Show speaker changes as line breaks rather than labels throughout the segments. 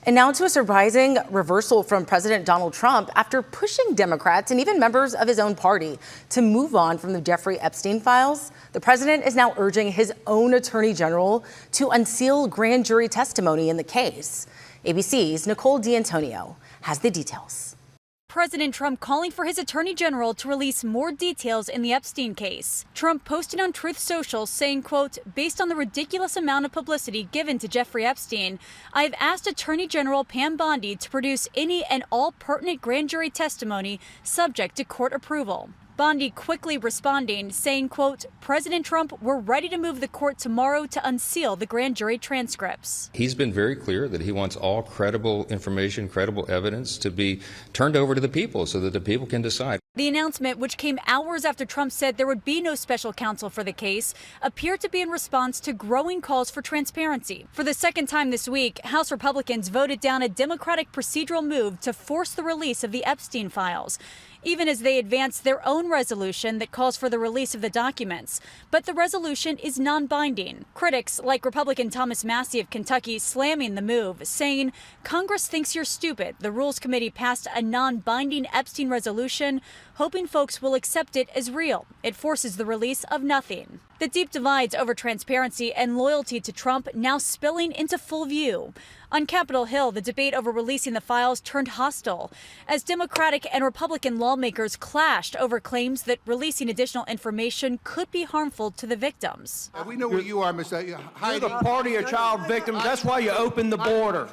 And now to a surprising reversal from President Donald Trump after pushing Democrats and even members of his own party to move on from the Jeffrey Epstein files. The president is now urging his own attorney general to unseal grand jury testimony in the case. ABC's Nicole D'Antonio has the details.
President Trump calling for his attorney general to release more details in the Epstein case. Trump posted on Truth Social saying, quote, "Based on the ridiculous amount of publicity given to Jeffrey Epstein, I've asked Attorney General Pam Bondi to produce any and all pertinent grand jury testimony subject to court approval." Bondi quickly responding, saying, quote, "President Trump, we're ready to move the court tomorrow to unseal the grand jury transcripts."
He's been very clear that he wants all credible information, credible evidence to be turned over to the people so that the people can decide.
The announcement, which came hours after Trump said there would be no special counsel for the case, appeared to be in response to growing calls for transparency. For the second time this week, House Republicans voted down a Democratic procedural move to force the release of the Epstein files, even as they advance their own resolution that calls for the release of the documents. But the resolution is non-binding. Critics, like Republican Thomas Massie of Kentucky, slamming the move, saying, "Congress thinks you're stupid. The Rules Committee passed a non-binding Epstein resolution, hoping folks will accept it as real. It forces the release of nothing." The deep divides over transparency and loyalty to Trump now spilling into full view. On Capitol Hill, the debate over releasing the files turned hostile as Democratic and Republican lawmakers clashed over claims that releasing additional information could be harmful to the victims.
We know where you are, Mr.
You're the party of child victims. That's why you opened the border.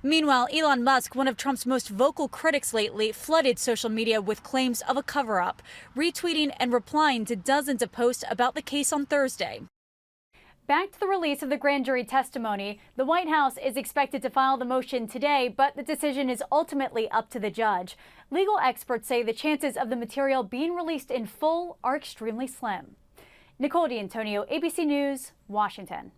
Meanwhile, Elon Musk, one of Trump's most vocal critics lately, flooded social media with claims of a cover-up, retweeting and replying to dozens of posts about the case on Thursday. Back to the release of the grand jury testimony. The White House is expected to file the motion today, but the decision is ultimately up to the judge. Legal experts say the chances of the material being released in full are extremely slim. Nicole D'Antonio, ABC News, Washington.